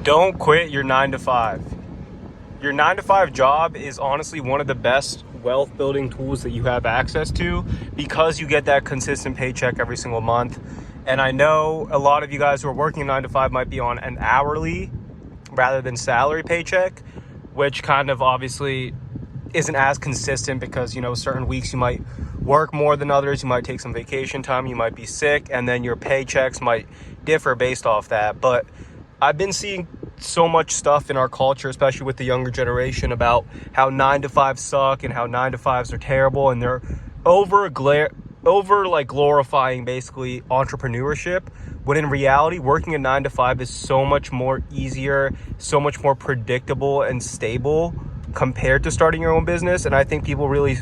Don't quit your 9 to 5. Your 9 to 5 job is honestly one of the best wealth building tools that you have access to because you get that consistent paycheck every single month. And I know a lot of you guys who are working 9 to 5 might be on an hourly rather than salary paycheck, which kind of obviously isn't as consistent because, certain weeks you might work more than others. You might take some vacation time, you might be sick, and then your paychecks might differ based off that. But I've been seeing so much stuff in our culture, especially with the younger generation, about how 9 to 5 suck and how 9 to 5s are terrible, and they're over glorifying basically entrepreneurship, when in reality working a 9 to 5 is so much more easier, so much more predictable and stable compared to starting your own business. And I think people really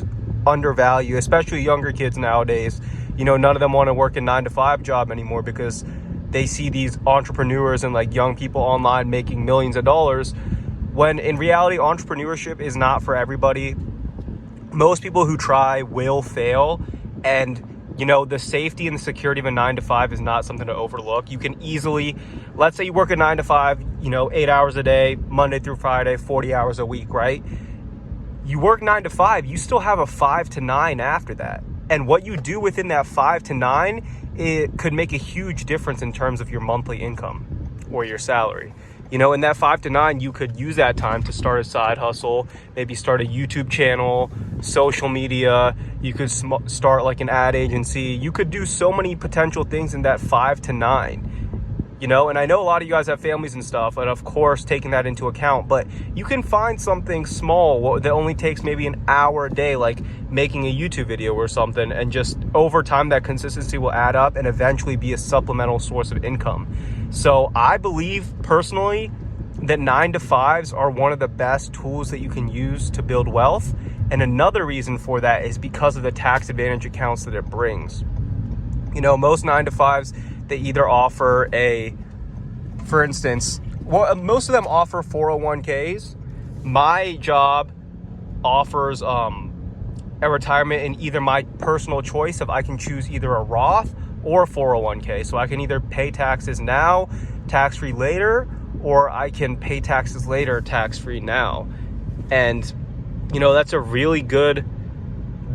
undervalue, especially younger kids nowadays. None of them want to work a 9 to 5 job anymore because they see these entrepreneurs and young people online making millions of dollars, when in reality entrepreneurship is not for everybody. Most people who try will fail, and the safety and the security of a 9 to 5 is not something to overlook. You can easily, let's say you work a 9 to 5, 8 hours a day, Monday through Friday, 40 hours a week, right? You work 9 to 5, you still have a 5 to 9 after that. And what you do within that 5 to 9, it could make a huge difference in terms of your monthly income or your salary. In that 5 to 9, you could use that time to start a side hustle, maybe start a YouTube channel, social media. You could start an ad agency. You could do so many potential things in that 5 to 9. And I know a lot of you guys have families and stuff, and of course taking that into account, but you can find something small that only takes maybe an hour a day, like making a YouTube video or something, and just over time that consistency will add up and eventually be a supplemental source of income. So I believe personally that 9 to 5s are one of the best tools that you can use to build wealth. And another reason for that is because of the tax advantage accounts that it brings. Most 9 to 5s, they either offer most of them offer 401ks. My job offers a retirement in either my personal choice if I can choose either a Roth or a 401k. So I can either pay taxes now, tax-free later, or I can pay taxes later, tax-free now. And, that's a really good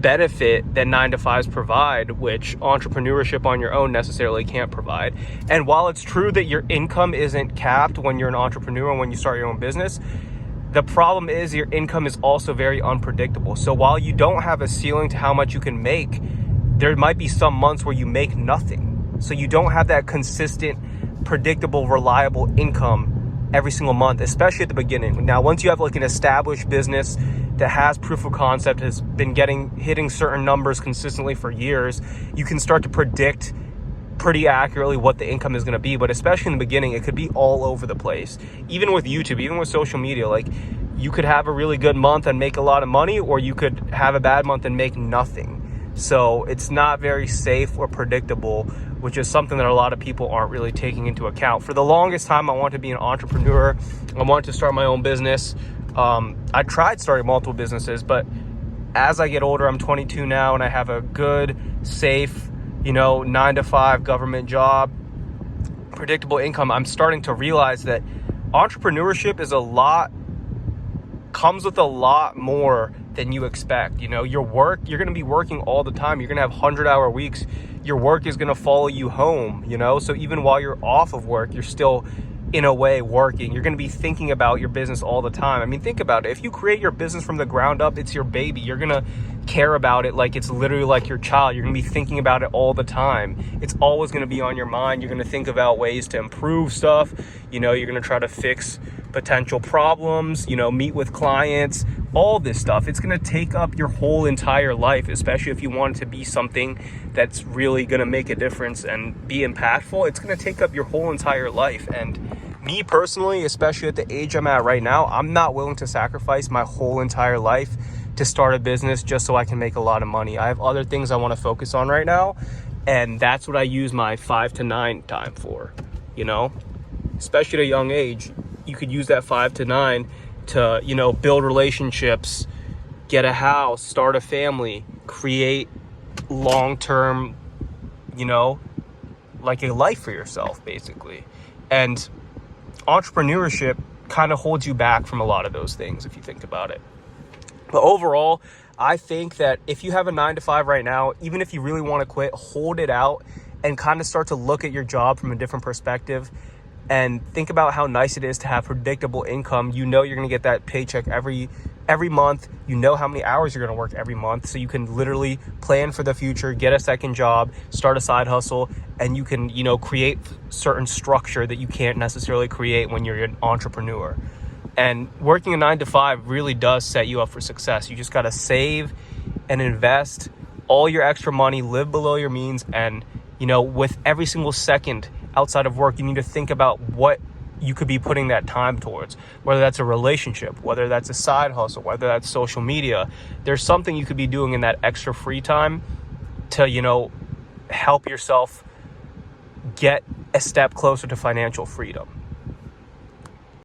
benefit that 9 to 5s provide, which entrepreneurship on your own necessarily can't provide. And while it's true that your income isn't capped when you're an entrepreneur and when you start your own business, the problem is your income is also very unpredictable. So while you don't have a ceiling to how much you can make, there might be some months where you make nothing. So you don't have that consistent, predictable, reliable income every single month, especially at the beginning. Now, once you have an established business that has proof of concept, has been hitting certain numbers consistently for years, you can start to predict pretty accurately what the income is going to be. But especially in the beginning, it could be all over the place. Even with YouTube, even with social media, you could have a really good month and make a lot of money, or you could have a bad month and make nothing. So it's not very safe or predictable, which is something that a lot of people aren't really taking into account. For the longest time, I wanted to be an entrepreneur. I wanted to start my own business. I tried starting multiple businesses, but as I get older, I'm 22 now, and I have a good, safe, 9 to 5 government job, predictable income. I'm starting to realize that entrepreneurship comes with a lot more than you expect. Your work, you're going to be working all the time. You're going to have 100-hour weeks. Your work is going to follow you home, so even while you're off of work, you're still in a way working. You're going to be thinking about your business all the time. I mean, think about it. If you create your business from the ground up, it's your baby. You're going to care about it like it's literally like your child. You're going to be thinking about it all the time. It's always going to be on your mind. You're going to think about ways to improve stuff. You're going to try to fix potential problems, meet with clients, all this stuff. It's going to take up your whole entire life, especially if you want it to be something that's really going to make a difference and be impactful. It's going to take up your whole entire life. And me personally, especially at the age I'm at right now, I'm not willing to sacrifice my whole entire life to start a business just so I can make a lot of money. I have other things I want to focus on right now, and that's what I use my 5 to 9 time for, especially at a young age. You could use that 5 to 9 to, build relationships, get a house, start a family, create long-term, a life for yourself, basically. And entrepreneurship kind of holds you back from a lot of those things if you think about it. But overall, I think that if you have a 9-to-5 right now, even if you really want to quit, hold it out and kind of start to look at your job from a different perspective and think about how nice it is to have predictable income. You know you're going to get that paycheck every month. You know how many hours you're going to work every month. So you can literally plan for the future, get a second job, start a side hustle, and you can, create certain structure that you can't necessarily create when you're an entrepreneur. And working a 9-to-5 really does set you up for success. You just got to save and invest all your extra money, live below your means. And, with every single second outside of work, you need to think about what you could be putting that time towards, whether that's a relationship, whether that's a side hustle, whether that's social media. There's something you could be doing in that extra free time to, help yourself get a step closer to financial freedom.